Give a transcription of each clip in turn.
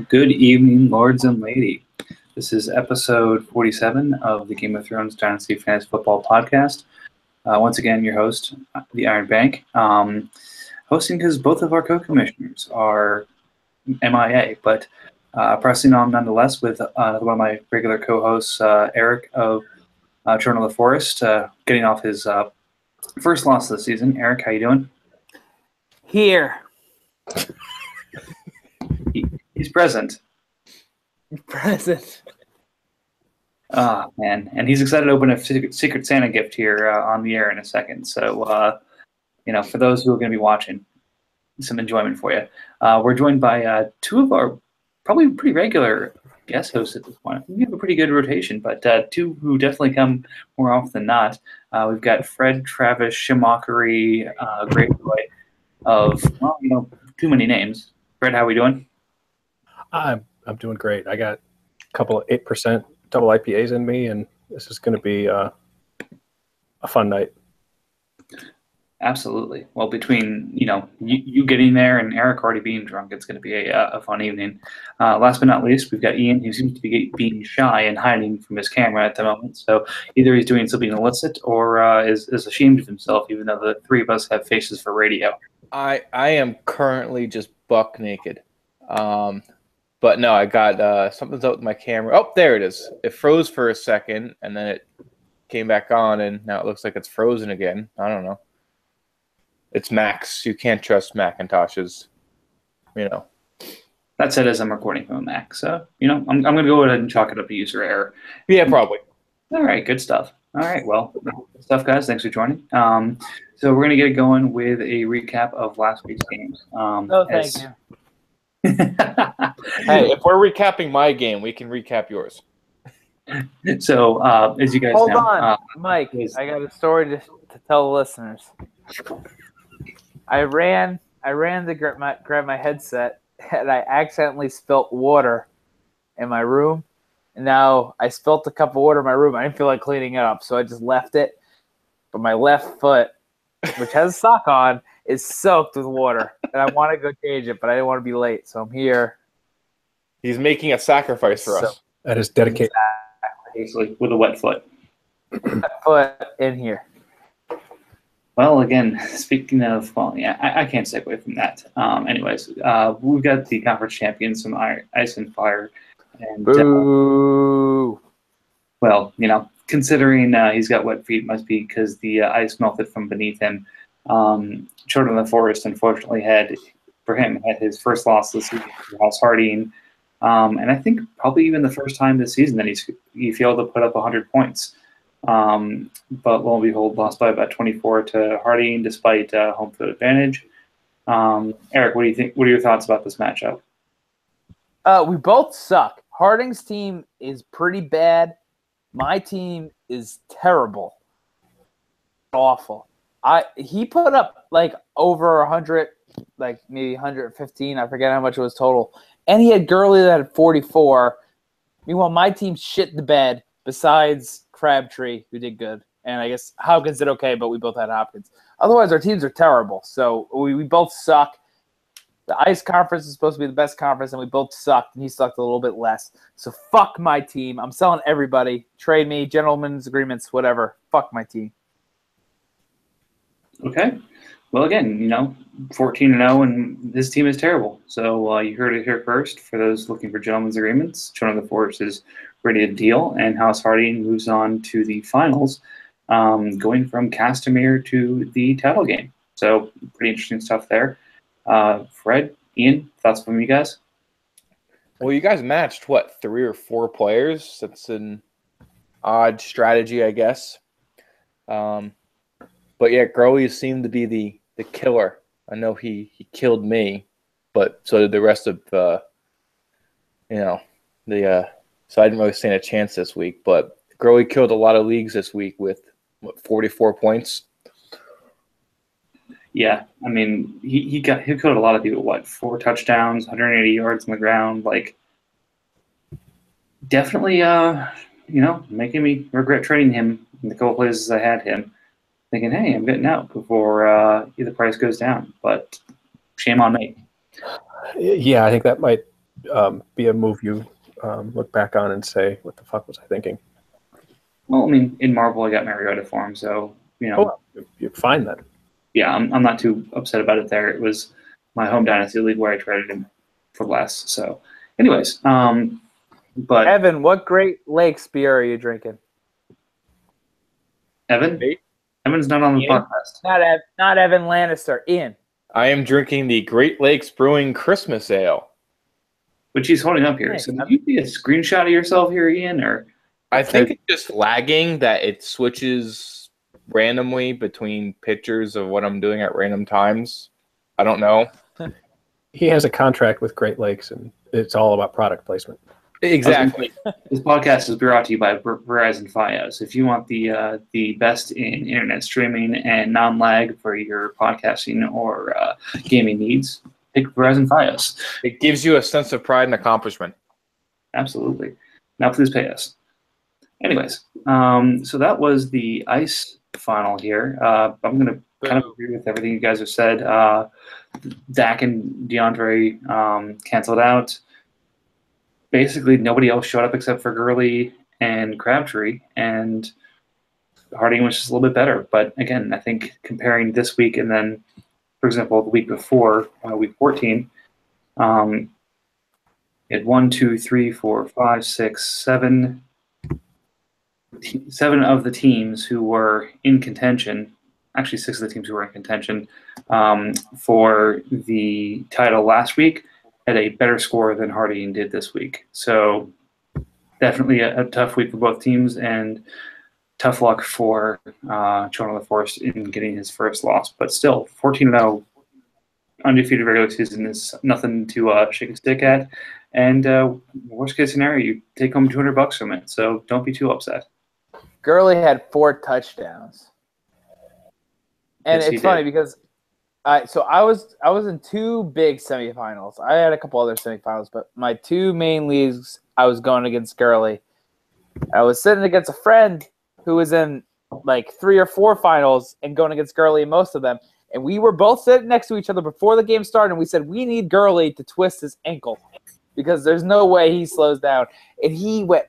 Good evening, lords and lady. This is episode 47 of the Game of Thrones Dynasty Fantasy Football Podcast. Once again, your host, the Iron Bank, hosting because both of our co-commissioners are MIA, but pressing on nonetheless with one of my regular co-hosts, Eric of Children of the Forest, getting off his first loss of the season. Eric, how you doing? Here. He's present. Present. Oh, man. And he's excited to open a Secret Santa gift here on the air in a second. So, for those who are going to be watching, some enjoyment for you. We're joined by two of our probably pretty regular guest hosts at this point. We have a pretty good rotation, but two who definitely come more often than not. We've got Fred, Travis, Shimockery, Great Boy of, too many names. Fred, how are we doing? I'm doing great. I got a couple of 8% double IPAs in me, and this is going to be a fun night. Absolutely. Well, between you getting there and Eric already being drunk, it's going to be a fun evening. Last but not least, we've got Ian, who seems to be being shy and hiding from his camera at the moment. So either he's doing something illicit or is ashamed of himself, even though the three of us have faces for radio. I am currently just buck naked. But no, I got something's out with my camera. Oh, there it is. It froze for a second, and then it came back on, and now it looks like it's frozen again. I don't know. It's Macs. You can't trust Macintoshes. That said, as I'm recording from a Mac, so I'm going to go ahead and chalk it up to user error. Yeah, probably. All right, good stuff. All right, well, good stuff, guys. Thanks for joining. So we're going to get it going with a recap of last week's games. Thank you. Hey, if we're recapping my game, we can recap yours. So, as you guys Hold know, on, Mike. I got a story to tell the listeners. I ran to grab my headset, and I accidentally spilt water in my room. And now I spilt a cup of water in my room. I didn't feel like cleaning it up, so I just left it. But my left foot, which has a sock on, is soaked with water. And I want to go change it, but I didn't want to be late, so I'm here. He's making a sacrifice for us. That is dedicated. Basically, with a wet foot. Foot in here. Well, again, speaking of, I can't stay away from that. Anyways, we've got the conference champions from Ice and Fire. And, Boo! Considering he's got wet feet, must be because the ice melted from beneath him. Children of the Forest, unfortunately, had his first loss this season to House Harding. And I think probably even the first time this season that he failed to put up 100 points. But lo and behold, lost by about 24 to Harding despite home field advantage. Eric, what do you think? What are your thoughts about this matchup? We both suck. Harding's team is pretty bad. My team is terrible. Awful. He put up like over 100, like maybe 115. I forget how much it was total. And he had Gurley that had 44. Meanwhile, my team shit the bed besides Crabtree, who did good. And I guess Hopkins did okay, but we both had Hopkins. Otherwise, our teams are terrible. So we both suck. The Ice Conference is supposed to be the best conference, and we both sucked, and he sucked a little bit less. So fuck my team. I'm selling everybody. Trade me, gentlemen's agreements, whatever. Fuck my team. Okay. Well, again, 14-0, and this team is terrible. So you heard it here first. For those looking for gentlemen's agreements, Children of the Forest is ready to deal, and House Harding moves on to the finals, going from Castamere to the title game. So pretty interesting stuff there. Fred, Ian, thoughts from you guys? Well, you guys matched, 3 or 4 players? That's an odd strategy, I guess. But yeah, Gurley seemed to be the killer. I know he killed me, but so did the rest of so I didn't really stand a chance this week. But Gurley killed a lot of leagues this week with 44 points. Yeah, I mean he killed a lot of people. 4 touchdowns, 180 yards on the ground. Like, definitely making me regret trading him in the couple places I had him, thinking, hey, I'm getting out before the price goes down. But shame on me. Yeah, I think that might be a move you look back on and say, what the fuck was I thinking? Well, I mean, in Marvel, I got Mariota for him, so, well, you're fine then. Yeah, I'm not too upset about it there. It was my home Dynasty league where I traded him for less. So, anyways, but Evan, what Great Lakes beer are you drinking? Evan? Me? Evan's not on the Ian? podcast. Not Evan Lannister. Ian. I am drinking the Great Lakes Brewing Christmas Ale. Which he's holding up here. Nice. So, did you see a screenshot of yourself here, Ian? Or I think it's just lagging that it switches randomly between pictures of what I'm doing at random times. I don't know. He has a contract with Great Lakes, and it's all about product placement. Exactly. This podcast is brought to you by Verizon Fios. If you want the best in internet streaming and non-lag for your podcasting or gaming needs, pick Verizon Fios. It gives you a sense of pride and accomplishment. Absolutely. Now please pay us. Anyways, so that was the ice final here. I'm going to kind of agree with everything you guys have said. Dak and DeAndre canceled out. Basically, nobody else showed up except for Gurley and Crabtree, and Harding was just a little bit better. But again, I think comparing this week and then, for example, the week before, week 14, it had 1, 2, 3, 4, 5, 6, 7 of the teams who were in contention, actually 6 of the teams who were in contention for the title last week had a better score than Harding did this week. So definitely a tough week for both teams, and tough luck for Jonah LaForce in getting his first loss. But still, 14-0 undefeated regular season is nothing to shake a stick at. And worst case scenario, you take home $200 from it. So don't be too upset. Gurley had 4 touchdowns. And Yes, it's funny because I was in 2 big semifinals. I had a couple other semifinals, but my 2 main leagues, I was going against Gurley. I was sitting against a friend who was in like 3 or 4 finals and going against Gurley in most of them. And we were both sitting next to each other before the game started, and we said, we need Gurley to twist his ankle because there's no way he slows down. And he went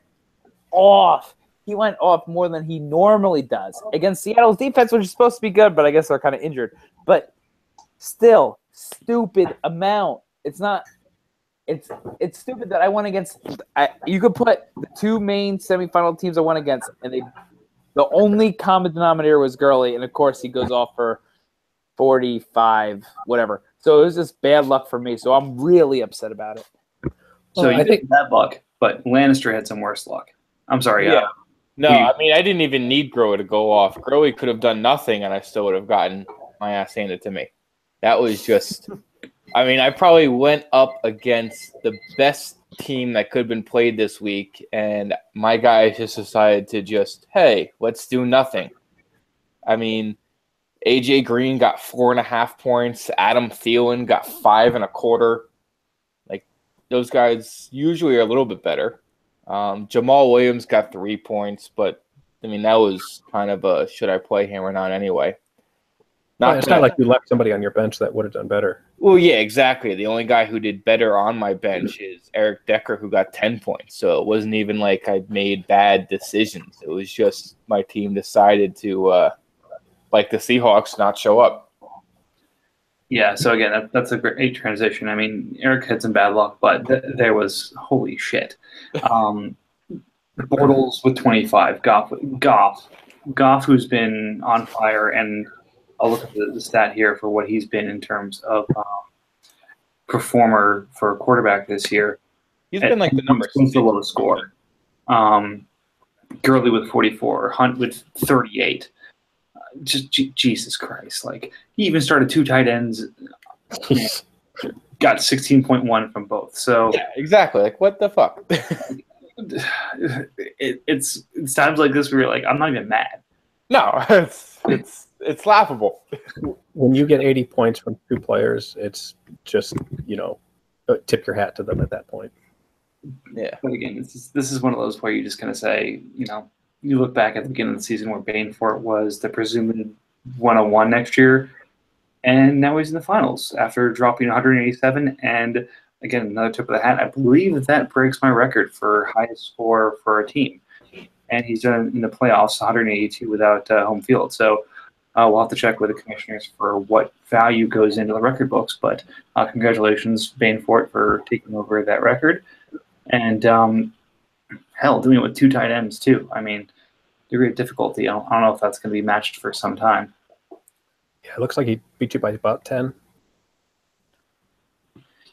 off. He went off more than he normally does against Seattle's defense, which is supposed to be good, but I guess they're kind of injured. But still, stupid amount. It's not. It's stupid that I went against. You could put the 2 main semifinal teams I went against, and the only common denominator was Gurley, and of course he goes off for 45, whatever. So it was just bad luck for me. So I'm really upset about it. So you think that luck, but Lannister had some worse luck. I'm sorry. Yeah. No, I mean, I didn't even need Gurley to go off. Gurley could have done nothing, and I still would have gotten my ass handed to me. That was just – I mean, I probably went up against the best team that could have been played this week, and my guys just decided to just, hey, let's do nothing. I mean, A.J. Green got 4.5 points. Adam Thielen got 5.25. Like, those guys usually are a little bit better. Jamal Williams got 3 points, but, I mean, that was kind of a should I play him or not anyway. It's not like you left somebody on your bench that would have done better. Well, yeah, exactly. The only guy who did better on my bench is Eric Decker, who got 10 points. So it wasn't even like I made bad decisions. It was just my team decided to, like the Seahawks, not show up. Yeah, so again, that's a great transition. I mean, Eric had some bad luck, but there was holy shit. Bortles with 25, Goff, who's been on fire, and I'll look at the stat here for what he's been in terms of performer for a quarterback this year. He's been like the number 6 the lowest score. Gurley with 44, Hunt with 38. Just Jesus Christ! Like he even started 2 tight ends, got 16.1 from both. So yeah, exactly. Like what the fuck? it's times like this where you're like, I'm not even mad. No, it's laughable. When you get 80 points from 2 players, it's just tip your hat to them at that point. Yeah. But again, this is one of those where you just kind of say, you look back at the beginning of the season where Bainfort was the presumed 101 next year, and now he's in the finals after dropping 187. And again, another tip of the hat. I believe that breaks my record for highest score for a team. And he's done in the playoffs 182 without home field. So we'll have to check with the commissioners for what value goes into the record books. But congratulations, Bainfort, for taking over that record. And hell, doing it with 2 tight ends too. I mean, degree of difficulty. I don't know if that's going to be matched for some time. Yeah, it looks like he beat you by about 10.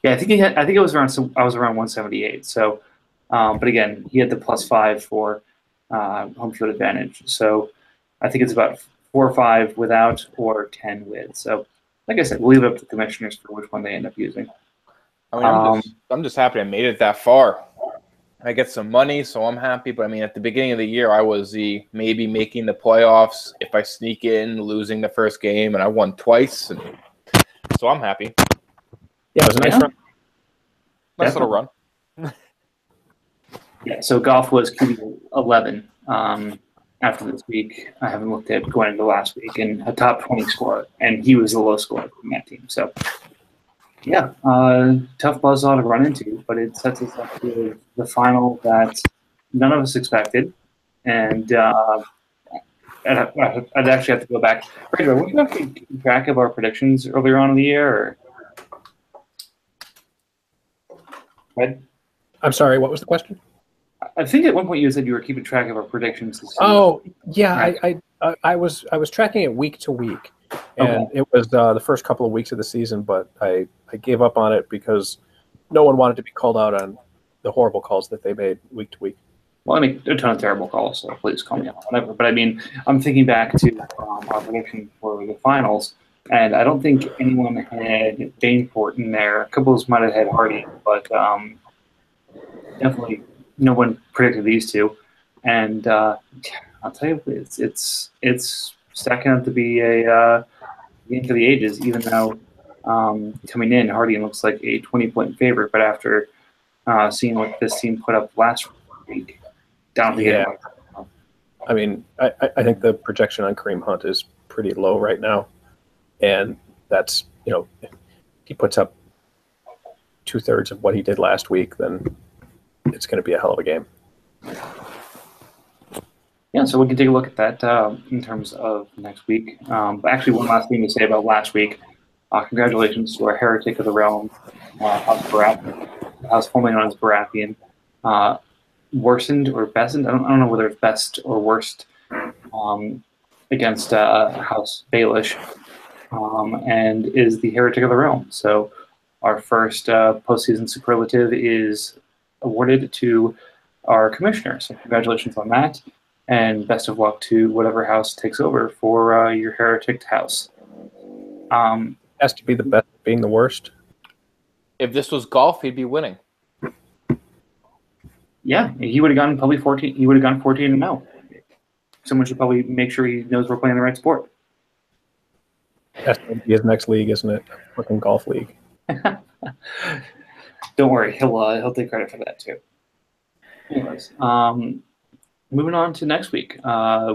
Yeah, I think it was around. So I was around 178. So, but again, he had the +5 for home field advantage. So, I think it's about 4 or 5 without, or 10 with. So, like I said, we'll leave it up to the commissioners for which one they end up using. I mean, I'm just happy I made it that far. I get some money, so I'm happy. But I mean, at the beginning of the year, I was maybe making the playoffs if I sneak in, losing the first game, and I won twice, and so I'm happy. Yeah, it was a nice run. Nice little run. Yeah, so Goff was QB 11 after this week. I haven't looked at going into last week, and a top 20 score, and he was the low scorer from that team. So, yeah, tough buzzsaw to run into, but it sets us up for the final that none of us expected. And I'd actually have to go back. Pedro, would you have to keep track of our predictions earlier on in the year? Or? Red? I'm sorry, what was the question? I think at one point you said you were keeping track of our predictions. Oh, yeah, Right. I was tracking it week to week, and it was the first couple of weeks of the season, but I gave up on it because no one wanted to be called out on the horrible calls that they made week to week. Well, I make a ton of terrible calls, so please call me out, whatever. But I mean, I'm thinking back to our prediction for the finals, and I don't think anyone had Bainfort in there. A couple might have had Hardy, but definitely no one predicted these two. And I'll tell you, it's stacking up to be a game for the ages. Even though coming in, Hardy looks like a 20-point favorite, but after seeing what this team put up last week, down to get. I mean, I think the projection on Kareem Hunt is pretty low right now, and that's, if he puts up 2/3 of what he did last week, then it's going to be a hell of a game. Yeah, so we can take a look at that in terms of next week. But actually, one last thing to say about last week. Congratulations to our heretic of the realm, House formerly known as Baratheon. Worsened or bested, I don't know whether it's best or worst, against House Baelish, and is the heretic of the realm. So our first postseason superlative is awarded to our commissioner. So congratulations on that, and best of luck to whatever house takes over for your heretic house. Has to be the best being the worst. If this was golf, he'd be winning. Yeah, he would have gone probably 14. He would have gone 14-0. Someone should probably make sure he knows we're playing the right sport. That's going to be his next league, isn't it? Fucking golf league. Don't worry, he'll take credit for that too. Anyways, moving on to next week,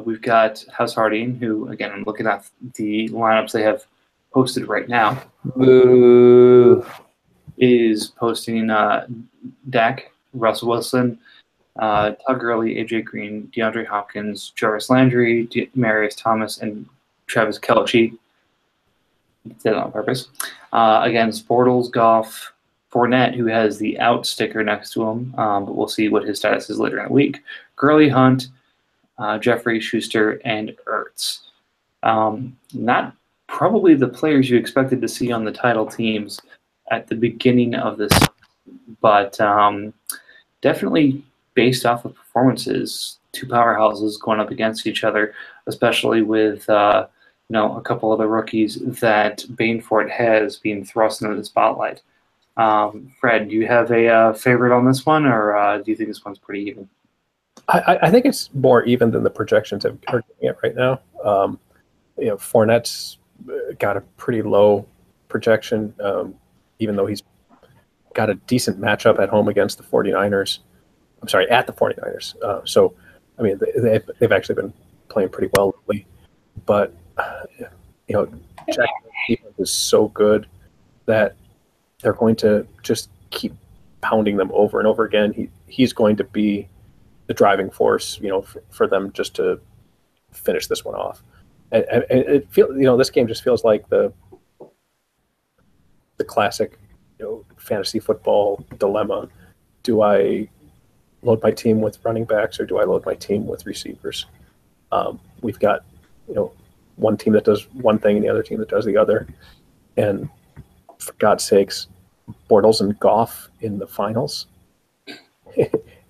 we've got House Harding, who again I'm looking at the lineups they have posted right now. Boo. Is posting Dak, Russell Wilson, Todd Gurley, AJ Green, DeAndre Hopkins, Jarvis Landry, Marius Thomas, and Travis Kelce. Did that on purpose. Against Bortles, Goff, Fournette, who has the out sticker next to him, but we'll see what his status is later in the week. Gurley, Hunt, Jeffrey, Schuster, and Ertz. Not probably the players you expected to see on the title teams at the beginning of this, but definitely based off of performances, two powerhouses going up against each other, especially with a couple of the rookies that Bainfort has been thrust into the spotlight. Fred, do you have a favorite on this one, or do you think this one's pretty even? I think it's more even than the projections are giving it right now. Fournette's got a pretty low projection, even though he's got a decent matchup at home against the 49ers. I'm sorry, at the 49ers. So I mean, they've actually been playing pretty well lately. But, Jackson's defense is so good that they're going to just keep pounding them over and over again. He's going to be the driving force, for them just to finish this one off. And it feels, this game just feels like the classic, fantasy football dilemma. Do I load my team with running backs or do I load my team with receivers? We've got, one team that does one thing and the other team that does the other. And for God's sakes, Bortles and Goff in the finals.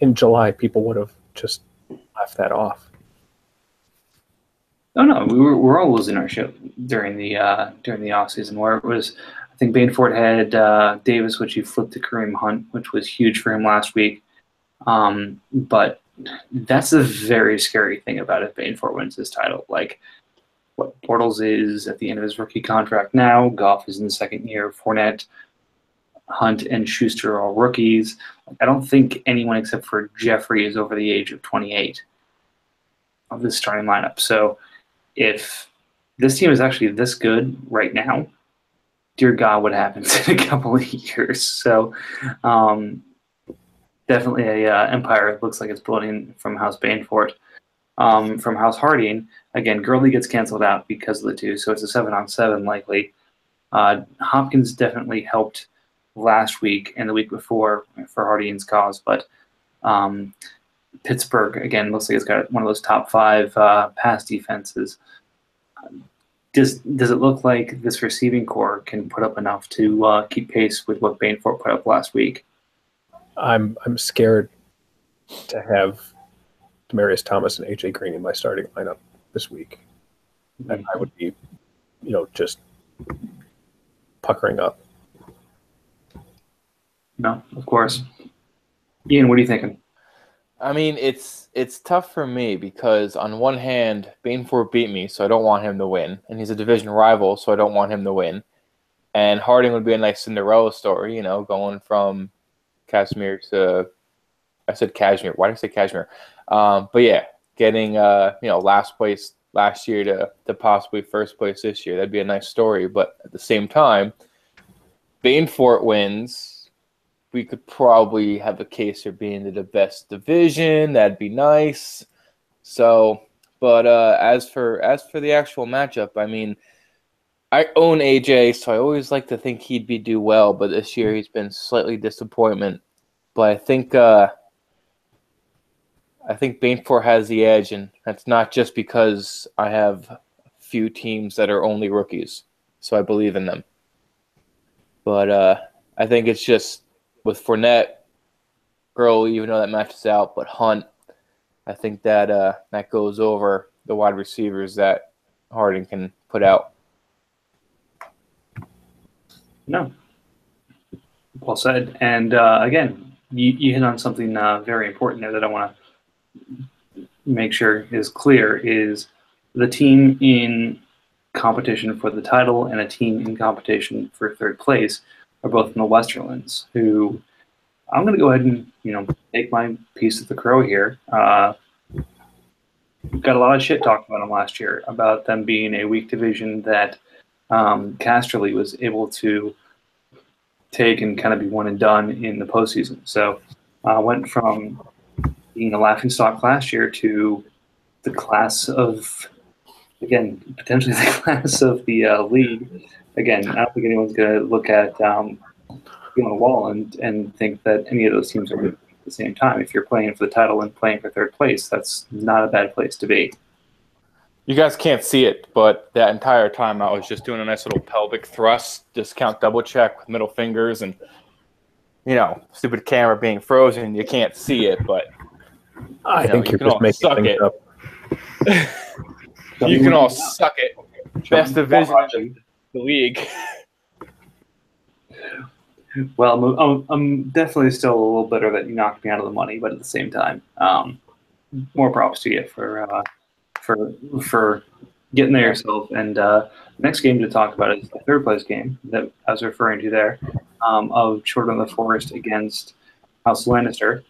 In July, people would have just laughed that off. Oh no, we're all losing our shit during the offseason where it was. I think Bainford had Davis, which he flipped to Kareem Hunt, which was huge for him last week. But that's the very scary thing about if Bainford wins this title. Like, what Bortles is at the end of his rookie contract now. Goff is in the second year. Fournette, Hunt, and Schuster are all rookies. I don't think anyone except for Jeffrey is over the age of 28 of this starting lineup. So if this team is actually this good right now, dear God, what happens in a couple of years? So definitely a empire. It looks like it's building from House Bainford. From House Harding, again, Gurley gets canceled out because of the two, so it's a 7-on-7 likely. Hopkins definitely helped last week and the week before for Harding's cause, but Pittsburgh, again, looks like it's got one of those top 5 pass defenses. Does it look like this receiving core can put up enough to keep pace with what Bainford put up last week? I'm scared to have Demaryius Thomas and AJ Green in my starting lineup this week. And I would be, just puckering up. No, of course. Ian, what are you thinking? I mean, it's tough for me because on one hand, Bainford beat me, so I don't want him to win, and he's a division rival, so I don't want him to win. And Harding would be a nice Cinderella story, going from Casimir to – I said Cashmere. Why did I say Cashmere? But yeah, getting last place last year to possibly first place this year. That'd be a nice story. But at the same time, Bainford wins. We could probably have a case for being the best division. That'd be nice. So, but as for the actual matchup, I mean, I own AJ, so I always like to think he'd do well. But this year he's been slightly disappointment. But I think Bainford has the edge, and that's not just because I have a few teams that are only rookies, so I believe in them. But I think it's just with Fournette, Gurley, even though that matches out, but Hunt, I think that that goes over the wide receivers that Harding can put out. No. Well said. And again, you hit on something very important there that I want to make sure is clear, is the team in competition for the title and a team in competition for third place are both in the Westerlands, who I'm going to go ahead and, take my piece of the crow here. Got a lot of shit talked about them last year, about them being a weak division that Casterly was able to take and kind of be one and done in the postseason. So went from being a laughingstock last year to the class of, again, potentially the class of the league. Again, I don't think anyone's going to look at on the wall and think that any of those teams are good at the same time. If you're playing for the title and playing for third place, that's not a bad place to be. You guys can't see it, but that entire time I was just doing a nice little pelvic thrust, discount double check with middle fingers, and stupid camera being frozen. You can't see it, but I think you're just making things up. You can all suck it. Best division in the league. Well, I'm definitely still a little bitter that you knocked me out of the money, but at the same time, more props to you for getting there yourself. And next game to talk about is the third place game that I was referring to there, of Children of the Forest against House Lannister.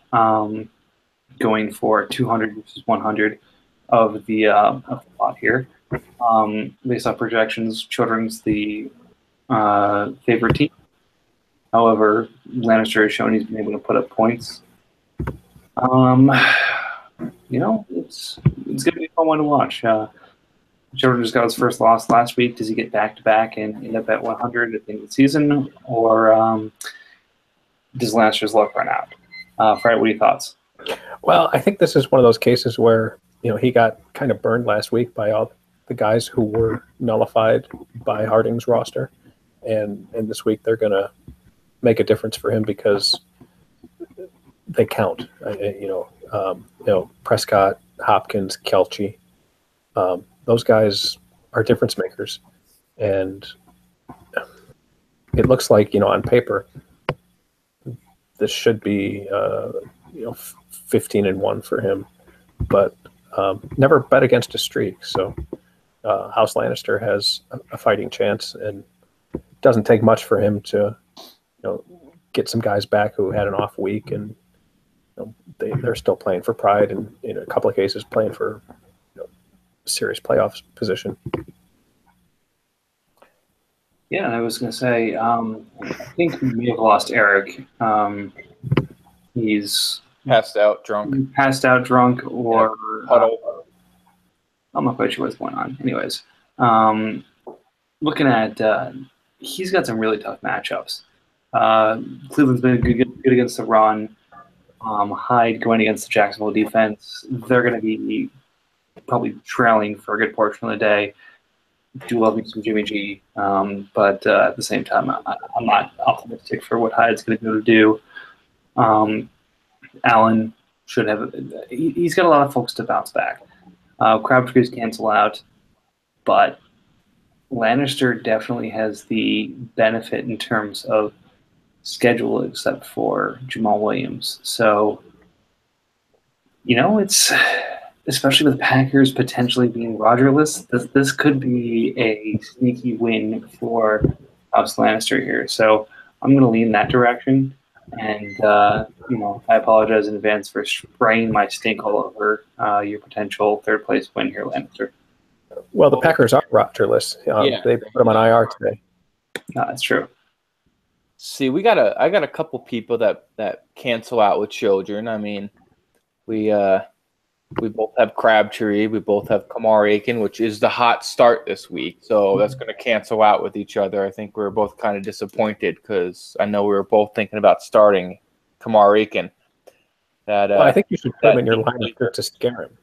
going for 200 versus 100 of the lot here. Based on projections, Children's the favorite team. However, Lannister has shown he's been able to put up points. It's going to be a fun one to watch. Children just got his first loss last week. Does he get back-to-back and end up at 100 at the end of the season? Or does Lannister's luck run out? Fred, what are your thoughts? Well, I think this is one of those cases where, he got kind of burned last week by all the guys who were nullified by Harding's roster. And this week they're going to make a difference for him because they count. Prescott, Hopkins, Kelce, those guys are difference makers. And it looks like, on paper, this should be, 15-1 for him. But never bet against a streak. So House Lannister has a fighting chance, and it doesn't take much for him to, get some guys back who had an off week, and they're still playing for pride, and in a couple of cases playing for serious playoffs position. Yeah, I was going to say, I think we may have lost Eric. He's Passed out drunk, or huddle. I'm not quite sure what's going on. Anyways, looking at, he's got some really tough matchups. Cleveland's been good against the run. Hyde going against the Jacksonville defense. They're going to be probably trailing for a good portion of the day. Do love me some Jimmy G, but at the same time, I'm not optimistic for what Hyde's going to go to do. Allen should have. He's got a lot of folks to bounce back. Crabtree's cancel out, but Lannister definitely has the benefit in terms of schedule, except for Jamal Williams. So, it's especially with the Packers potentially being Rogerless. This could be a sneaky win for House Lannister here. So I'm going to lean that direction. And, I apologize in advance for spraying my stink all over your potential third place win here, Lannister. Well, the Packers are Rogerless. They put them on IR today. No, that's true. See, I got a couple people that cancel out with children. I mean, we both have Crabtree. We both have Kamar Aiken, which is the hot start this week. So that's going to cancel out with each other. I think we were both kind of disappointed because I know we were both thinking about starting Kamar Aiken. I think you should put him in your lineup to scare him.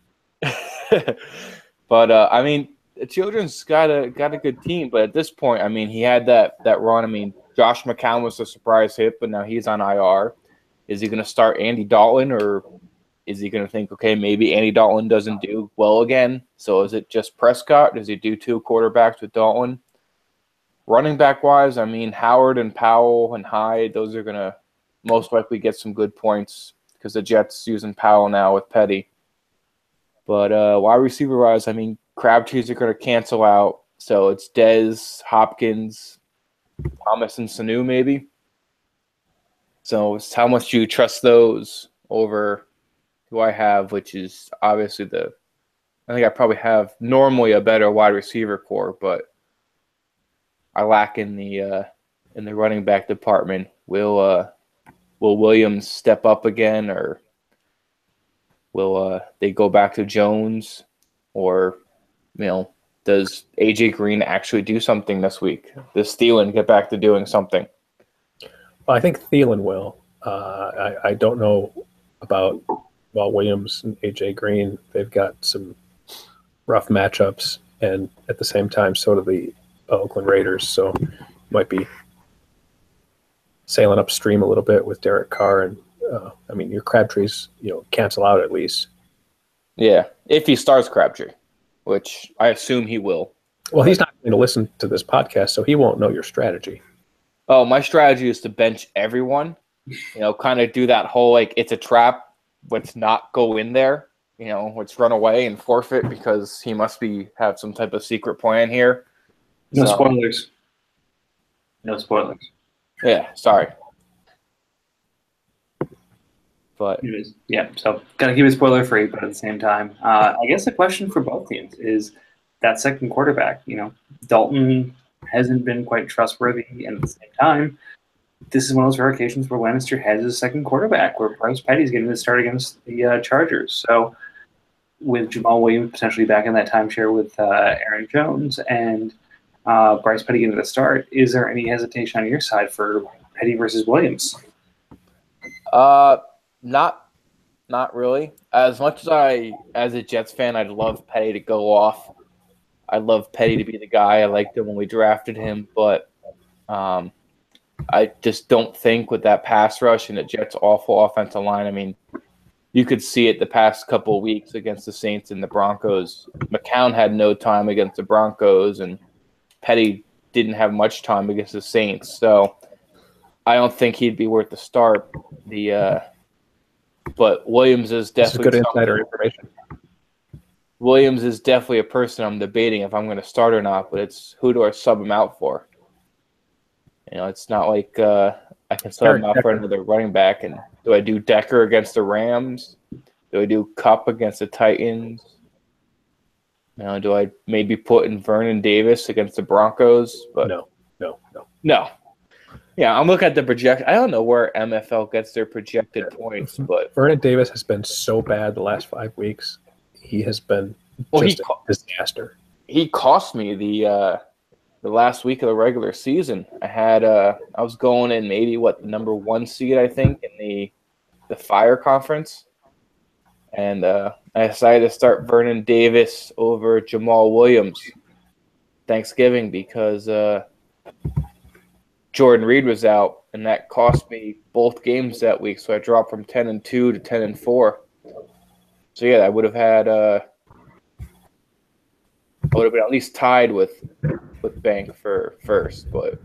But I mean, the Children's got a good team. But at this point, I mean, he had that run. I mean, Josh McCown was a surprise hit, but now he's on IR. Is he going to start Andy Dalton, or is he going to think, okay, maybe Andy Dalton doesn't do well again? So is it just Prescott? Does he do two quarterbacks with Dalton? Running back wise, I mean, Howard and Powell and Hyde, those are going to most likely get some good points because the Jets using Powell now with Petty. But wide receiver wise, I mean, Crabtrees are going to cancel out. So it's Dez, Hopkins, Thomas, and Sanu maybe. So it's how much do you trust those over who I have, which is obviously I think I probably have normally a better wide receiver core, but I lack in the running back department. Will Williams step up again, or will they go back to Jones, or does AJ Green actually do something this week? Does Thielen get back to doing something? Well, I think Thielen will. I don't know about Williams and AJ Green. They've got some rough matchups, and at the same time, so do the Oakland Raiders. So might be sailing upstream a little bit with Derek Carr, and your Crabtrees, cancel out at least. Yeah, if he starts Crabtree, which I assume he will. Well, he's not going to listen to this podcast, so he won't know your strategy. Oh, my strategy is to bench everyone. Kind of do that whole it's a trap. Let's not go in there. Let's run away and forfeit because he must have some type of secret plan here. No spoilers. No spoilers. Yeah, sorry. But Yeah, so gotta keep it spoiler free, but at the same time, I guess the question for both teams is that second quarterback. Dalton hasn't been quite trustworthy, and at the same time, this is one of those rare occasions where Lannister has his second quarterback, where Bryce Petty's getting to start against the Chargers. So with Jamal Williams potentially back in that timeshare with Aaron Jones and Bryce Petty getting the start, is there any hesitation on your side for Petty versus Williams? Not really. As much as a Jets fan, I'd love Petty to go off. I'd love Petty to be the guy. I liked him when we drafted him, but I just don't think with that pass rush and the Jets' awful offensive line. I mean, you could see it the past couple of weeks against the Saints and the Broncos. McCown had no time against the Broncos, and Petty didn't have much time against the Saints. So I don't think he'd be worth the start. But Williams is definitely good insider information. Williams is definitely a person I'm debating if I'm going to start or not. But it's who do I sub him out for? It's not like I can sub him out for another running back. And do I do Decker against the Rams? Do I do Kupp against the Titans? Do I maybe put in Vernon Davis against the Broncos? But No. Yeah, I'm looking at the project. I don't know where MFL gets their projected points, but Vernon Davis has been so bad the last 5 weeks. He has been just a disaster. He cost me the last week of the regular season. I was going in maybe the number 1 seed, I think, in the Fire Conference, and I decided to start Vernon Davis over Jamal Williams Thanksgiving because Jordan Reed was out, and that cost me both games that week. So I dropped from 10-2 to 10-4. So yeah, I would have been at least tied with Bank for first, but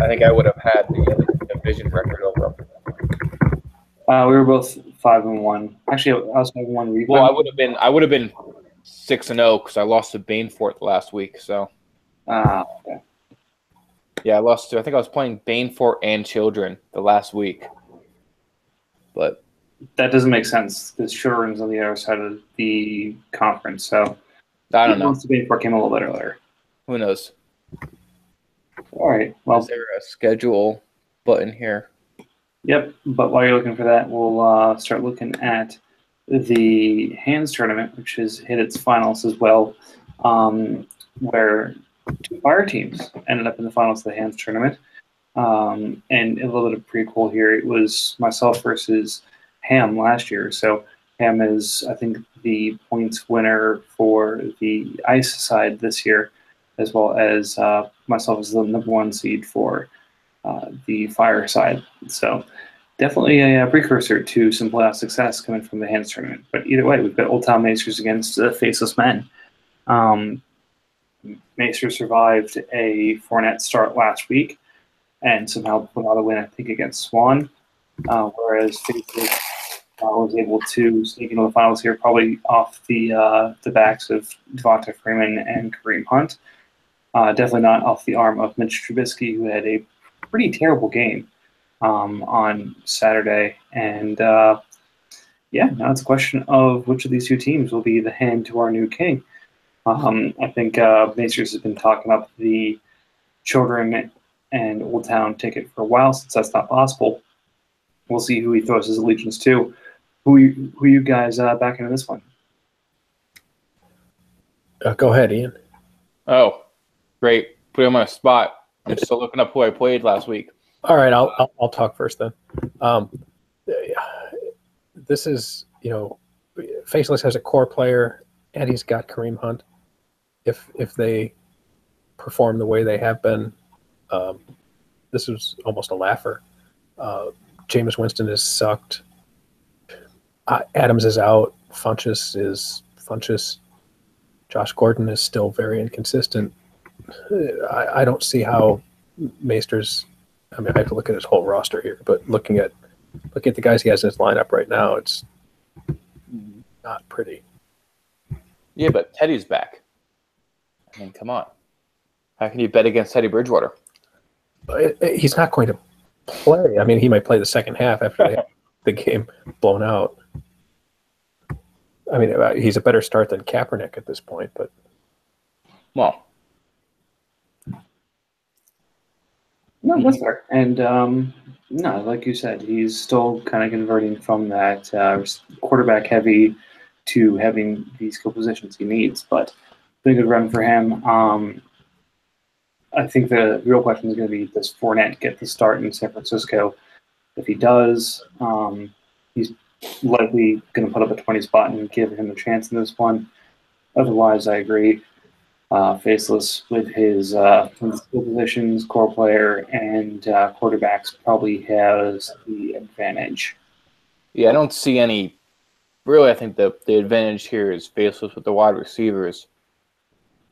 I think I would have had the division record over him. We were both 5-1. Actually, I was 5-1. Well, I would have been 6-0 because I lost to Banefort last week. So. Okay. Yeah, I lost to. I think I was playing Banefort and Children the last week, but that doesn't make sense because Children's on the other side of the conference, so I don't know. Banefort came a little bit earlier. Who knows? All right. Well, is there a schedule button here? Yep. But while you're looking for that, we'll start looking at the Hands tournament, which has hit its finals as well, where 2 Fire teams ended up in the finals of the Hands tournament. And a little bit of prequel here. It was myself versus Ham last year. So Ham is, I think, the points winner for the Ice side this year, as well as myself as the number 1 seed for the Fire side. So definitely a precursor to some playoff success coming from the Hands tournament. But either way, we've got Old Town Macers against Faceless Men. Macer survived a 4-net start last week and somehow put out a win, I think, against Swan, whereas Faceless was able to sneak into the finals here, probably off the backs of Devonta Freeman and Kareem Hunt. Definitely not off the arm of Mitch Trubisky, who had a pretty terrible game on Saturday. And now it's a question of which of these 2 teams will be the hand to our new king. I think Macers has been talking up the Children and Old Town ticket for a while, since that's not possible. We'll see who he throws his allegiance to. Who you guys back into this one? Go ahead, Ian. Oh, great! Put him on a spot. I'm still looking up who I played last week. All right, I'll talk first then. This is Faceless has a core player, and he's got Kareem Hunt. If they perform the way they have been, this was almost a laugher. Jameis Winston has sucked. Adams is out. Funchess is Funchess. Josh Gordon is still very inconsistent. I don't see how Maester's. I mean, I have to look at his whole roster here, but looking at the guys he has in his lineup right now, it's not pretty. Yeah, but Teddy's back. I mean, come on. How can you bet against Teddy Bridgewater? He's not going to play. I mean, he might play the second half after they have the game blown out. I mean, he's a better start than Kaepernick at this point, but Well, No, that's fair. And no, like you said, he's still kind of converting from that quarterback heavy to having the skill positions he needs. But been a good run for him. I think the real question is going to be, does Fournette get the start in San Francisco? If he does, he's likely going to put up a 20 spot and give him a chance in this one. Otherwise, I agree. Faceless with his skill positions, core player, and quarterbacks probably has the advantage. yeah, I don't see any. Really, I think the advantage here is Faceless with the wide receivers.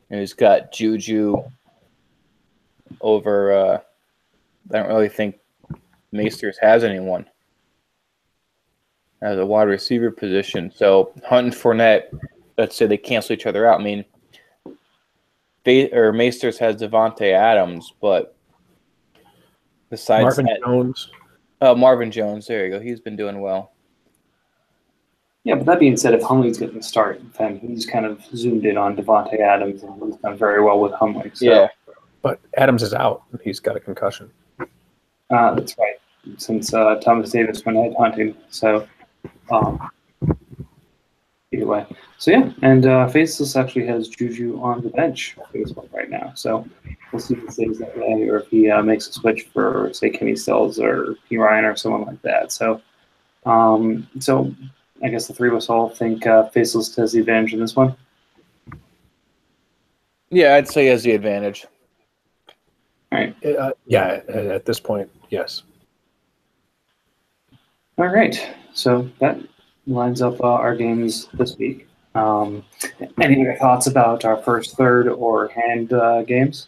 And he's got Juju over. I don't really think Masters has anyone as a wide receiver position. So Hunt and Fournette, let's say they cancel each other out. I mean, Masters has Devontae Adams, but besides Marvin that, Jones. Marvin Jones, there you go. He's been doing well. Yeah, but that being said, if Huntley's getting the start, then he's kind of zoomed in on Devontae Adams, and he's done very well with Huntley. So, Yeah. But Adams is out. He's got a concussion. that's right. Since Thomas Davis went head hunting, so either way. So yeah, and Faceless actually has Juju on the bench for this one right now. So we'll see if he stays that way, or if he makes a switch for, say, Kenny Stills or P. Ryan or someone like that. So, so I guess the three of us all think Faceless has the advantage in this one. Yeah, I'd say he has the advantage. All right. Yeah, at this point, yes. All right. So that lines up our games this week. Any other thoughts about our first, third, or hand games?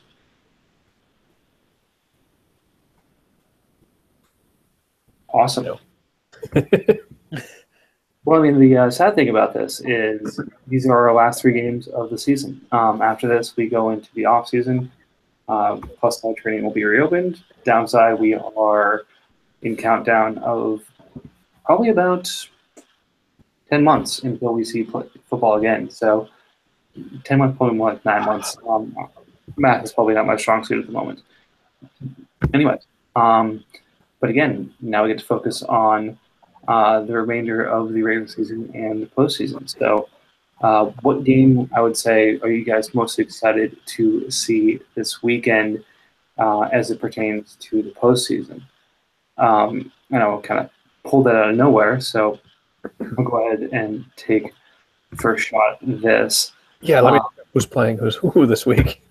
Awesome. No. Well, I mean, the sad thing about this is these are our last three games of the season. After this, we go into the off season. Plus, live training will be reopened. Downside, we are in countdown of probably about 10 months until we see football again. So 10 months, probably more like 9 months. Math is probably not my strong suit at the moment. Anyway, but again, now we get to focus on the remainder of the regular season and the postseason. So what game, I would say, are you guys most excited to see this weekend as it pertains to the postseason? I know I kind of pulled that out of nowhere, so I'll go ahead and take the first shot at this. Yeah, let me know who's playing who this week.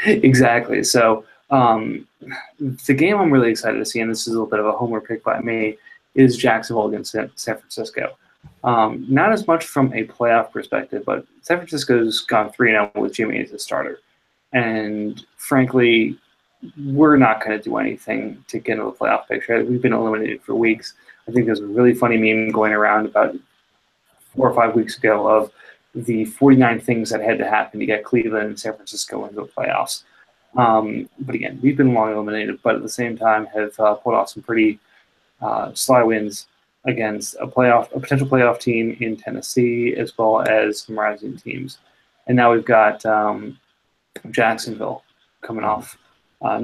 Exactly. So the game I'm really excited to see, and this is a little bit of a homer pick by me, is Jacksonville against San Francisco. Not as much from a playoff perspective, but San Francisco's gone 3-0 with Jimmy as a starter. And frankly, we're not going to do anything to get into the playoff picture. We've been eliminated for weeks. I think there's a really funny meme going around about 4 or 5 weeks ago of the 49 things that had to happen to get Cleveland and San Francisco into the playoffs. But again, we've been long eliminated, but at the same time have pulled off some pretty sly wins against a potential playoff team in Tennessee, as well as some rising teams. And now we've got Jacksonville coming off a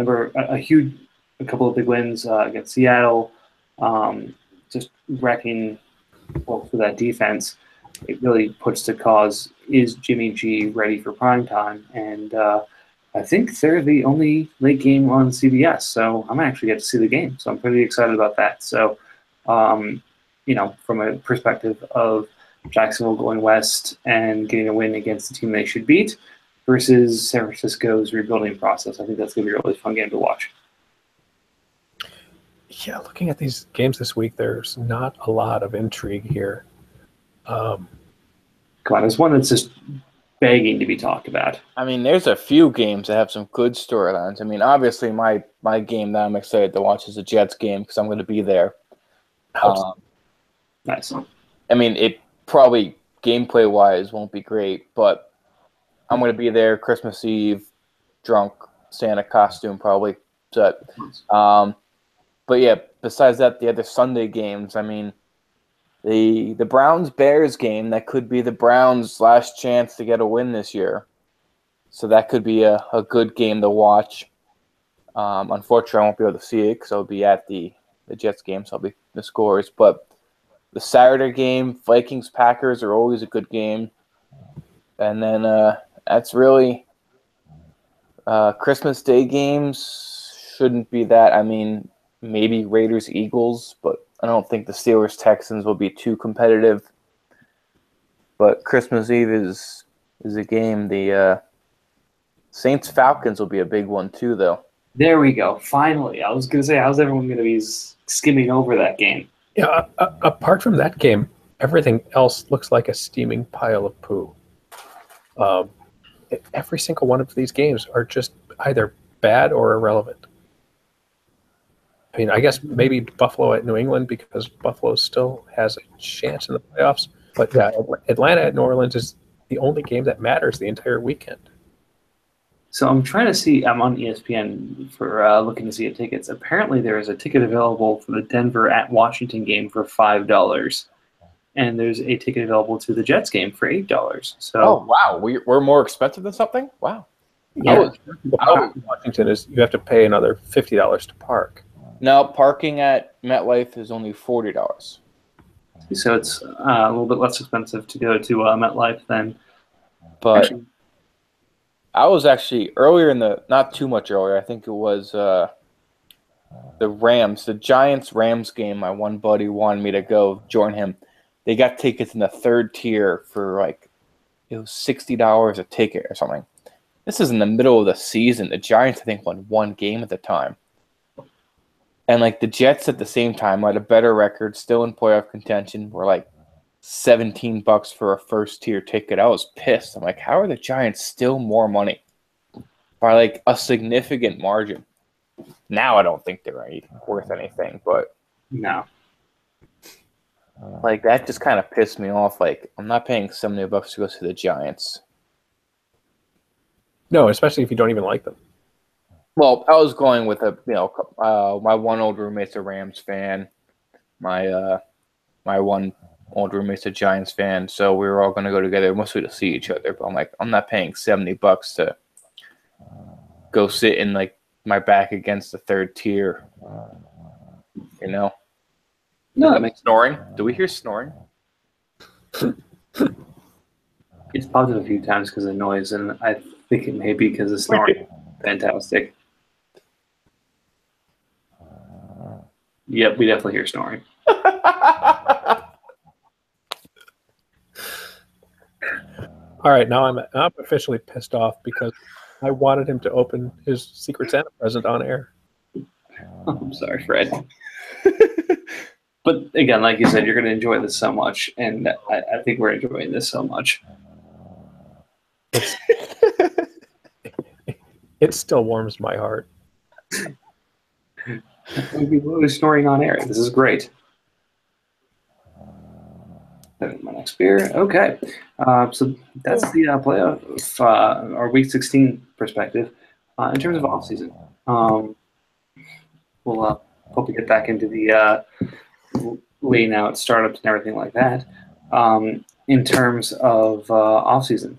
couple of big wins against Seattle, just wrecking for that defense. It really puts to cause, is Jimmy G ready for prime time? And I think they're the only late game on CBS, so I'm actually get to see the game. So I'm pretty excited about that. So, from a perspective of Jacksonville going west and getting a win against the team they should beat versus San Francisco's rebuilding process, I think that's going to be a really fun game to watch. Yeah, looking at these games this week, there's not a lot of intrigue here. Come on, there's one that's just begging to be talked about. I mean, there's a few games that have some good storylines. I mean, obviously, my game that I'm excited to watch is the Jets game because I'm going to be there. Nice. I mean, it probably gameplay-wise won't be great, but I'm going to be there Christmas Eve, drunk, Santa costume probably. So, But yeah, besides that, the other Sunday games, I mean, the Browns-Bears game, that could be the Browns' last chance to get a win this year. So that could be a good game to watch. Unfortunately, I won't be able to see it because I'll be at the Jets game, so I'll be the scores. But the Saturday game, Vikings-Packers are always a good game. And then that's really Christmas Day games shouldn't be that. I mean, maybe Raiders-Eagles, but I don't think the Steelers-Texans will be too competitive. But Christmas Eve is a game. The Saints-Falcons will be a big one too, though. There we go. Finally. I was going to say, how's everyone going to be skimming over that game? Yeah, apart from that game, everything else looks like a steaming pile of poo. Every single one of these games are just either bad or irrelevant. I mean, I guess maybe Buffalo at New England because Buffalo still has a chance in the playoffs. But yeah, Atlanta at New Orleans is the only game that matters the entire weekend. So I'm trying to see. I'm on ESPN for looking to see tickets. Apparently, there is a ticket available for the Denver at Washington game for $5, and there's a ticket available to the Jets game for $8. So, oh wow, we're more expensive than something. Wow. yeah, Washington is you have to pay another $50 to park. Now parking at MetLife is only $40. so it's a little bit less expensive to go to MetLife than. But Actually, I was actually earlier not too much earlier. I think it was the Giants-Rams game. My one buddy wanted me to go join him. They got tickets in the third tier for it was $60 a ticket or something. This is in the middle of the season. The Giants, I think, won one game at the time. And the Jets at the same time had a better record, still in playoff contention, were $17 for a first tier ticket. I was pissed. I'm like, how are the Giants still more money by a significant margin? Now I don't think they're worth anything, but no. That just kind of pissed me off. I'm not paying $70 to go to the Giants. No, especially if you don't even like them. Well, I was going with my one old roommate's a Rams fan. My one old roommate's a Giants fan, so we were all going to go together mostly to see each other. But I'm like, I'm not paying $70 to go sit in my back against the third tier. You know? No, that makes snoring. Do we hear snoring? It's popped up a few times because of noise, and I think it may be because of snoring. Fantastic. Yep, we definitely hear snoring. All right, now I'm officially pissed off because I wanted him to open his Secret Santa present on air. I'm sorry, Fred. But again, like you said, you're going to enjoy this so much, and I think we're enjoying this so much. It still warms my heart. We're snoring on air. This is great. My next beer. Okay. So that's the playoff, our Week 16 perspective. In terms of offseason, we'll hope to get back into the laying out startups and everything like that. In terms of offseason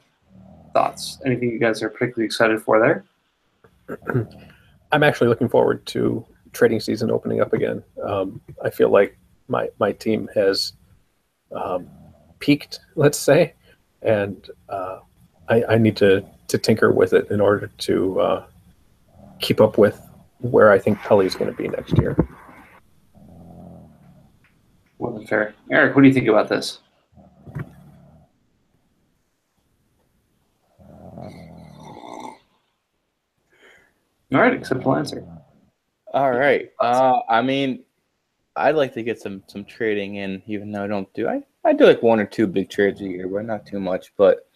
thoughts, anything you guys are particularly excited for there? I'm actually looking forward to trading season opening up again. I feel like my team has peaked, let's say, and I need to tinker with it in order to keep up with where I think Pelly's going to be next year. More than fair. Eric, what do you think about this? All right, acceptable answer. All right. I mean, I'd like to get some trading in, even though I don't do. I do one or two big trades a year, but not too much. But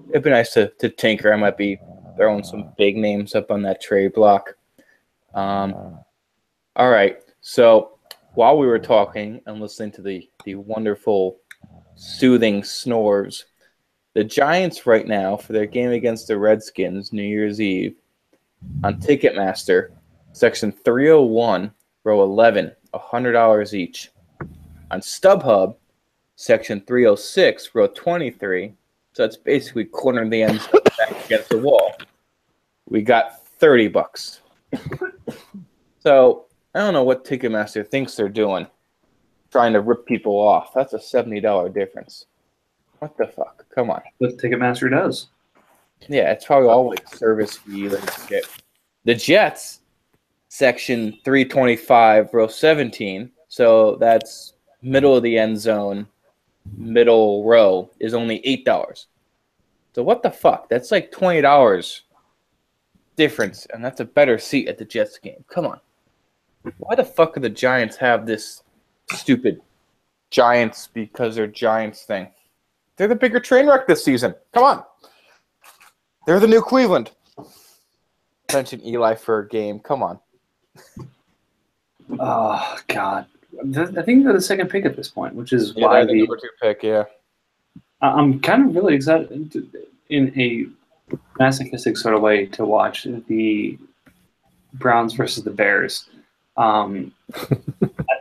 it'd be nice to tinker. I might be throwing some big names up on that trade block. All right. So while we were talking and listening to the wonderful, soothing snores, the Giants right now for their game against the Redskins New Year's Eve on Ticketmaster, section 301, row 11, $100 each. On StubHub, section 306, row 23, so it's basically cornering the end zone back against the wall, we got $30. So I don't know what Ticketmaster thinks they're doing, trying to rip people off. That's a $70 difference. What the fuck? Come on. What Ticketmaster does. Yeah, it's probably all like service fee like shit. The Jets, section 325, row 17, so that's middle of the end zone, middle row, is only $8. So what the fuck? That's like $20 difference, and that's a better seat at the Jets game. Come on. Why the fuck do the Giants have this stupid Giants because they're Giants thing? They're the bigger train wreck this season. Come on. They're the new Cleveland. Mention Eli for a game. Come on. Oh, God. I think they're the second pick at this point, which is Yeah, why they're the number 2 pick, yeah. I'm kind of really excited in a masochistic sort of way to watch the Browns versus the Bears. I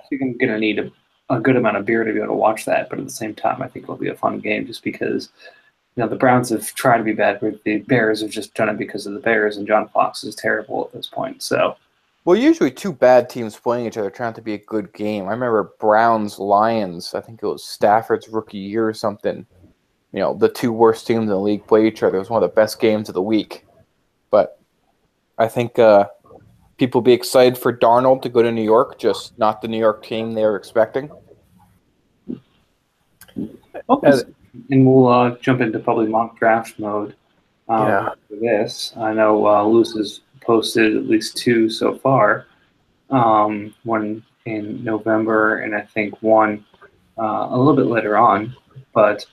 think I'm going to need a good amount of beer to be able to watch that, but at the same time, I think it'll be a fun game just because the Browns have tried to be bad, but the Bears have just done it because of the Bears, and John Fox is terrible at this point. So, well, usually two bad teams playing each other trying to be a good game. I remember Browns-Lions. I think it was Stafford's rookie year or something. The two worst teams in the league play each other. It was one of the best games of the week. But I think people be excited for Darnold to go to New York, just not the New York team they were expecting. And we'll jump into probably mock draft mode for this. I know Luce has posted at least 2 so far. One in November, and I think one a little bit later on. But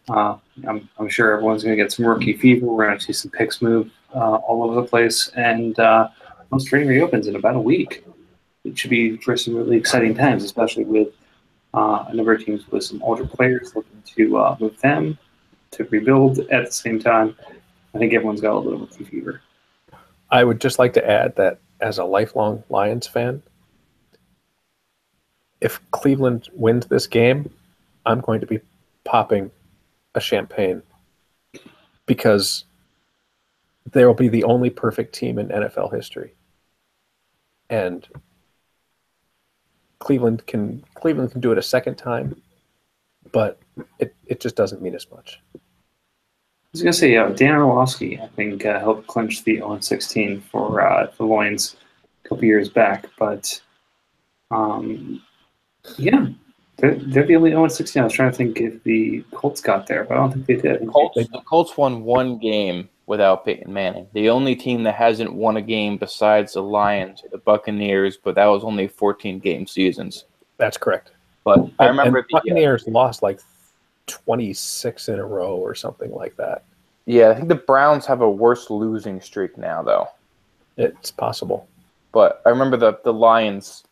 I'm sure everyone's going to get some rookie fever. We're going to see some picks move all over the place, and most trading reopens in about a week. It should be for some really exciting times, especially with a number of teams with some older players looking to move them to rebuild at the same time. I think everyone's got a little bit of fever. I would just like to add that as a lifelong Lions fan, if Cleveland wins this game, I'm going to be popping a champagne because there will be the only perfect team in NFL history. And Cleveland can do it a second time, but it just doesn't mean as much. I was going to say, Dan Orlovsky, I think, helped clinch the 0-16 for the Lions a couple years back. But, yeah, they're the only 0-16. I was trying to think if the Colts got there, but I don't think they did. The Colts won one game without Peyton Manning. The only team that hasn't won a game besides the Lions are the Buccaneers, but that was only 14-game seasons. That's correct. But I remember the Buccaneers lost like 26 in a row or something like that. Yeah, I think the Browns have a worse losing streak now, though. It's possible. But I remember the Lions.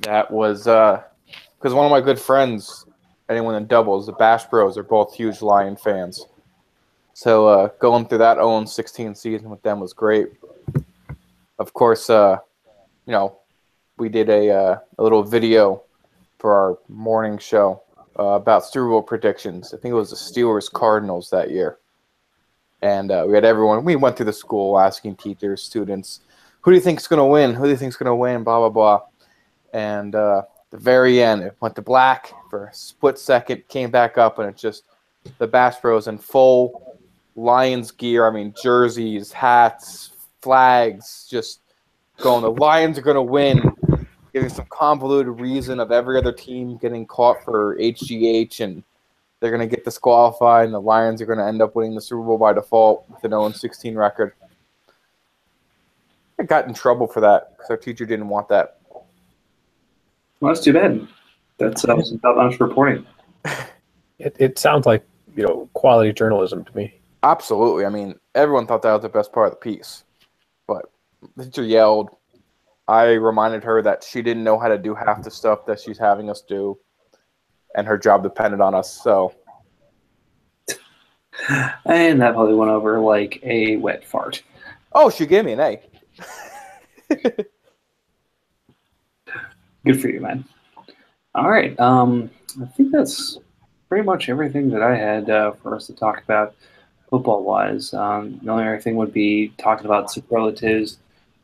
That was because one of my good friends, anyone in doubles, the Bash Bros, are both huge Lion fans. So going through that 0-16 season with them was great. Of course, we did a little video for our morning show about Super Bowl predictions. I think it was the Steelers-Cardinals that year. And we had everyone. We went through the school asking teachers, students, who do you think is going to win? Who do you think is going to win? Blah, blah, blah. And the very end, it went to black for a split second, came back up, and it just the Bash Bros in full Lions gear. I mean, jerseys, hats, flags, just going, the Lions are going to win, giving some convoluted reason of every other team getting caught for HGH, and they're going to get disqualified, and the Lions are going to end up winning the Super Bowl by default with an 0-16 record. I got in trouble for that because our teacher didn't want that. Well, that's too bad. That's some top-notch reporting. It sounds like quality journalism to me. Absolutely. I mean, everyone thought that was the best part of the piece. But the teacher yelled. I reminded her that she didn't know how to do half the stuff that she's having us do, and her job depended on us. So, and that probably went over like a wet fart. Oh, she gave me an A. Good for you, man. All right. I think that's pretty much everything that I had for us to talk about football-wise. The only other thing would be talking about superlatives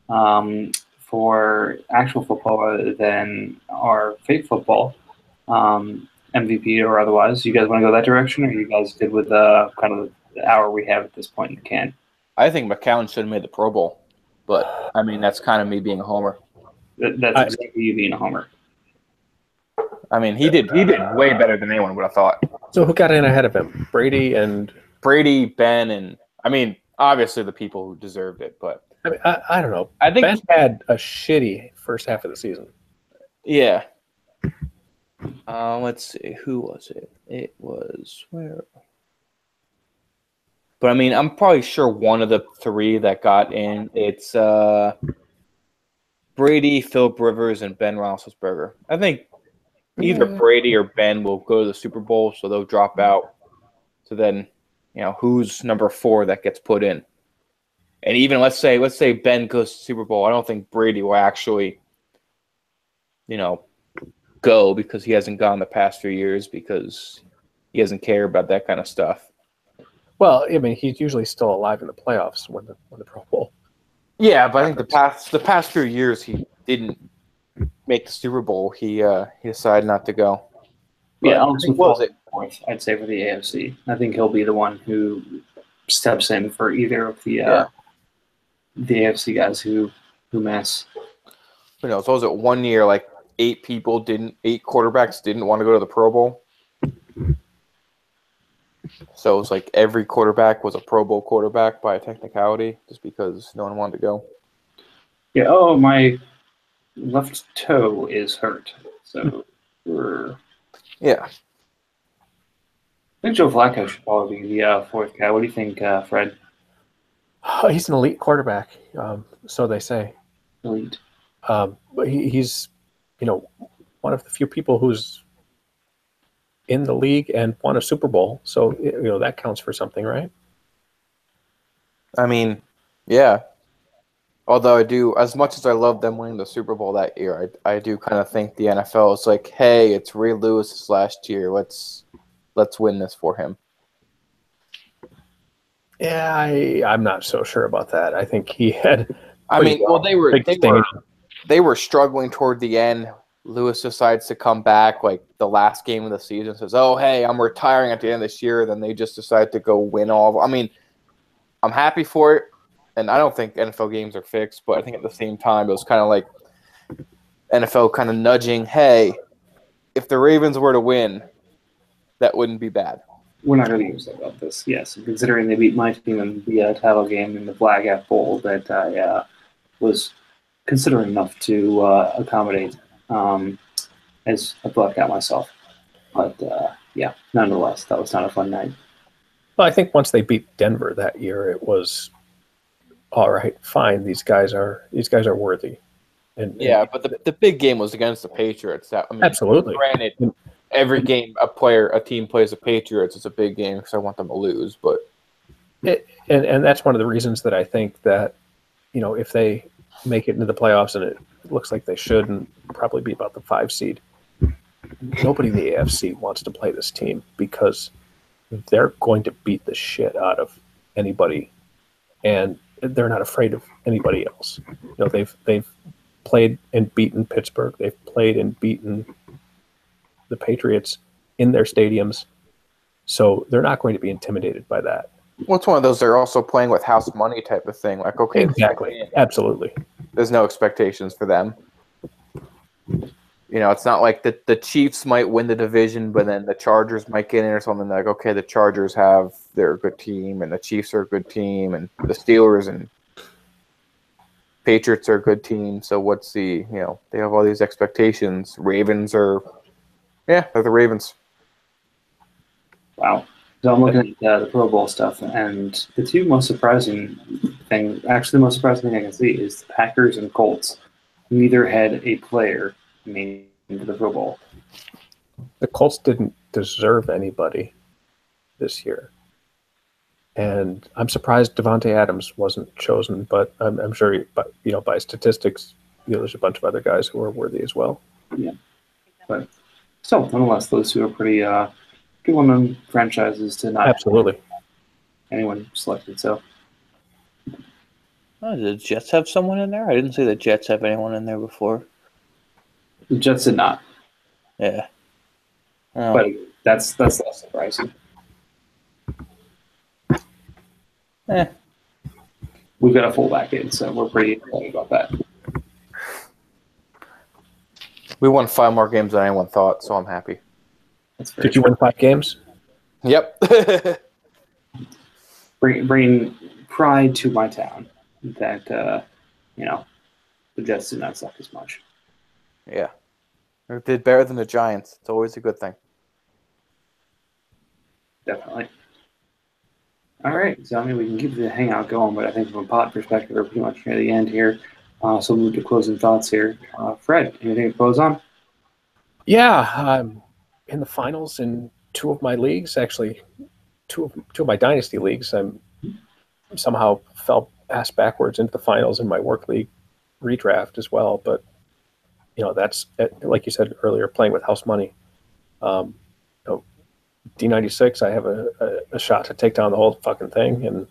for actual football rather than our fake football, MVP or otherwise. You guys want to go that direction, or are you guys good with kind of the hour we have at this point in the can? I think McCown should have made the Pro Bowl, but I mean that's kind of me being a homer. That's exactly you being a homer. I mean he did way better than anyone would have thought. So who got in ahead of him? Brady and Brady, Ben, and I mean obviously the people who deserved it, but I mean I don't know. I think Ben had a shitty first half of the season. yeah. Let's see, who was it? It was where. But I mean, I'm probably sure one of the three that got in. It's Brady, Philip Rivers, and Ben Roethlisberger. I think either Brady or Ben will go to the Super Bowl, so they'll drop out. So then, who's number 4 that gets put in? And even let's say Ben goes to the Super Bowl. I don't think Brady will actually, go because he hasn't gone the past few years because he doesn't care about that kind of stuff. Well, I mean, he's usually still alive in the playoffs when the Pro Bowl. Yeah, but I think the past few years he didn't make the Super Bowl. He decided not to go. But Yeah, also was it fourth, I'd say, for the AFC. I think he'll be the one who steps in for either of the AFC guys who mess. Who knows? Was it 1 year like 8 quarterbacks didn't want to go to the Pro Bowl? So it was like every quarterback was a Pro Bowl quarterback by a technicality, just because no one wanted to go. Yeah. Oh, my left toe is hurt. So yeah. I think Joe Flacco should probably be the 4th guy. What do you think, Fred? He's an elite quarterback, so they say. Elite. But he's, one of the few people who's in the league and won a Super Bowl. So, that counts for something, right? I mean, yeah. Although I do, as much as I love them winning the Super Bowl that year, I do kind of think the NFL is like, hey, it's Ray Lewis's last year. Let's win this for him. Yeah, I'm not so sure about that. I think he had. I mean, well, they were struggling toward the end. Lewis decides to come back like the last game of the season, says, oh, hey, I'm retiring at the end of this year. Then they just decide to go win all. I mean, I'm happy for it, and I don't think NFL games are fixed, but I think at the same time, it was kind of like NFL kind of nudging, hey, if the Ravens were to win, that wouldn't be bad. We're not going to use that about this, yes. Considering they beat my team in the title game in the Black Hat Bowl that I was considering enough to accommodate as a Black Hat myself. But, nonetheless, that was not a fun night. Well, I think once they beat Denver that year, it was all right, fine. These guys are worthy. But the big game was against the Patriots. Absolutely. Granted, every game a team plays the Patriots, it's a big game because I want them to lose. But and that's one of the reasons that I think that if they make it into the playoffs, and it looks like they should, and probably be about the 5 seed, nobody in the AFC wants to play this team because they're going to beat the shit out of anybody, and they're not afraid of anybody else. They've played and beaten Pittsburgh. They've played and beaten the Patriots in their stadiums, so they're not going to be intimidated by that. Well, it's one of those they're also playing with house money type of thing. Like, okay, exactly, absolutely. There's no expectations for them. It's not like the Chiefs might win the division, but then the Chargers might get in or something. Like, okay, the Chargers they're a good team, and the Chiefs are a good team, and the Steelers and Patriots are a good team. So what's they have all these expectations. Ravens they're the Ravens. Wow. So I'm looking at the Pro Bowl stuff, and the two most surprising thing, actually the most surprising thing I can see, is the Packers and Colts. Neither had a player made into the Pro Bowl. The Colts didn't deserve anybody this year. And I'm surprised Devontae Adams wasn't chosen, but I'm sure, by statistics, there's a bunch of other guys who are worthy as well. Yeah, but still, nonetheless, those two are pretty good well-known franchises to not Absolutely. anyone selected. So Oh, did the Jets have someone in there? I didn't see the Jets have anyone in there before. the Jets did not, Yeah. Oh. but that's less surprising. Eh. We've got a fullback in, so we're pretty excited about that. We won 5 more games than anyone thought, so I'm happy. That's very Did you win 5 games? Yep. bring pride to my town that the Jets did not suck as much. Yeah. We did better than the Giants. It's always a good thing. Definitely. All right, so I mean we can keep the hangout going, but I think from a pod perspective, we're pretty much near the end here. So we'll move to closing thoughts here. Fred, anything to close on? Yeah, I'm in the finals in 2 of my leagues. Actually, two of my Dynasty leagues. I'm somehow fell ass backwards into the finals in my work league redraft as well. But that's like you said earlier, playing with house money. D96, I have a shot to take down the whole fucking thing, and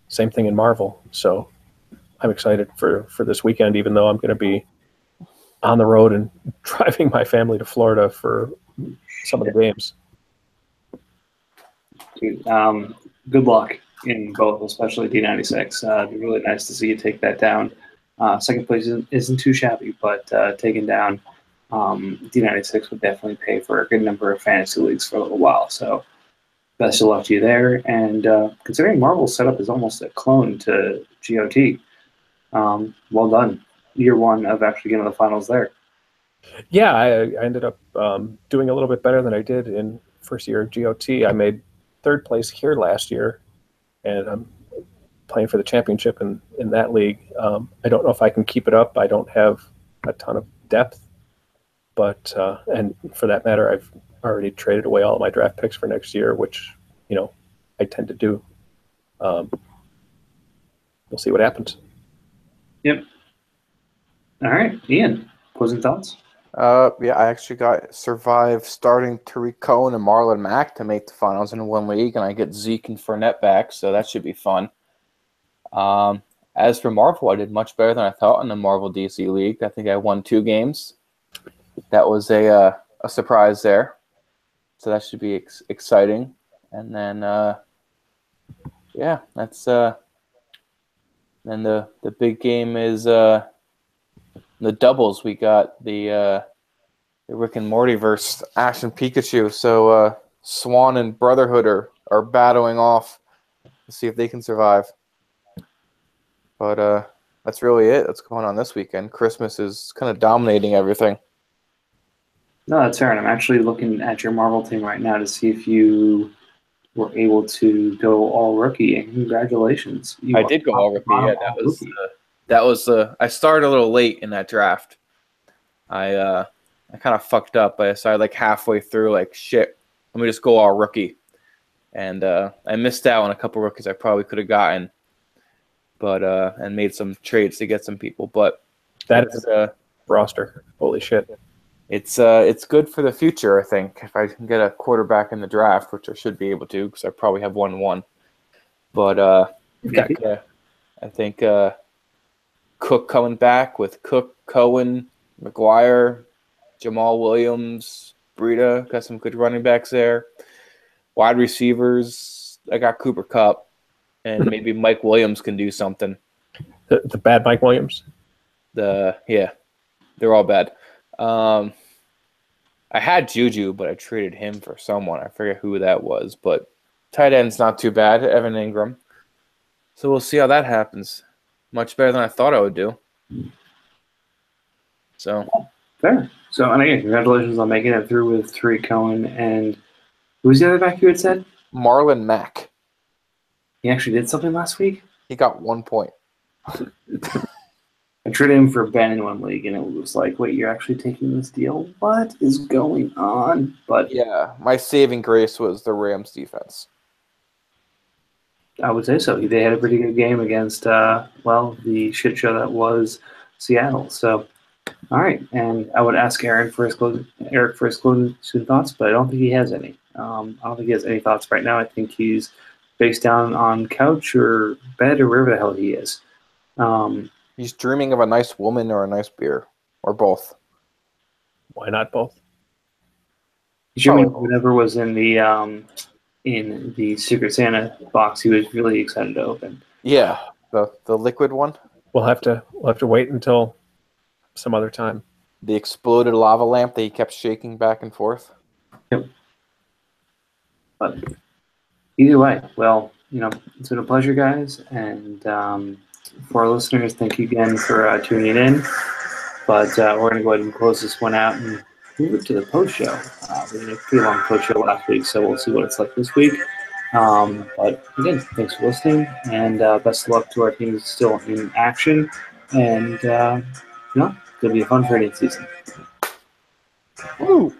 same thing in Marvel. So I'm excited for this weekend, even though I'm going to be on the road and driving my family to Florida for some of the games. Dude, good luck in both, especially D96. It'd be really nice to see you take that down. Second place isn't too shabby, but taking down D96 would definitely pay for a good number of fantasy leagues for a little while. So best of luck to you there. And considering Marvel's setup is almost a clone to GOT, well done. Year 1 of actually getting to the finals there. Yeah, I ended up doing a little bit better than I did in first year of GOT. I made 3rd place here last year, and I'm playing for the championship in that league. I don't know if I can keep it up. I don't have a ton of depth, but and for that matter, I've already traded away all of my draft picks for next year, which I tend to do. We'll see what happens. Yep. All right, Ian, closing thoughts? Yeah, I actually survived starting Tariq Cohen and Marlon Mack to make the finals in 1 league, and I get Zeke and Fournette back, so that should be fun. As for Marvel, I did much better than I thought in the Marvel DC League. I think I won 2 games. That was a surprise there, so that should be exciting. And then, yeah, that's then the big game is the doubles. We got the Rick and Morty versus Ash and Pikachu. So Swan and Brotherhood are battling off to see if they can survive. But that's really it. That's going on this weekend. Christmas is kind of dominating everything. No, that's fair. And I'm actually looking at your Marvel team right now to see if you were able to go all rookie. And congratulations! I did go all rookie. Yeah, that was. I started a little late in that draft. I kind of fucked up. I decided like halfway through, like shit, let me just go all rookie, and I missed out on a couple rookies I probably could have gotten, but and made some trades to get some people. But that is a roster. Holy shit! It's good for the future, I think, if I can get a quarterback in the draft, which I should be able to because I probably have 1-1. But yeah, I think Cook coming back with Cook, Cohen, McGuire, Jamal Williams, Breida, got some good running backs there. Wide receivers, I got Cooper Kupp, and maybe Mike Williams can do something. The bad Mike Williams? Yeah, they're all bad. I had Juju, but I traded him for someone. I forget who that was, but tight end's not too bad, Evan Ingram. So we'll see how that happens. Much better than I thought I would do. So fair. So, and again, congratulations on making it through with Tariq Cohen and who's the other back you had said? Marlon Mack. He actually did something last week? He got 1 point. I traded him for Ben in 1 league, and it was like, wait, you're actually taking this deal? What is going on? But yeah, my saving grace was the Rams defense. I would say so. They had a pretty good game against, the shit show that was Seattle. So All right, and I would ask Eric for his closing thoughts, but I don't think he has any. I don't think he has any thoughts right now. I think he's face down on couch or bed or wherever the hell he is. He's dreaming of a nice woman or a nice beer, or both. Why not both? He's dreaming of whatever was in the Secret Santa box. He was really excited to open. Yeah, the liquid one. We'll have to wait until some other time. The exploded lava lamp that he kept shaking back and forth. Yep. But either way, well, it's been a pleasure, guys. And for our listeners, thank you again for tuning in. But we're going to go ahead and close this one out and move it to the post show. We did a pretty long post show last week, so we'll see what it's like this week. But again, thanks for listening, and best of luck to our teams still in action. And, it'll be a fun trading season. Woo!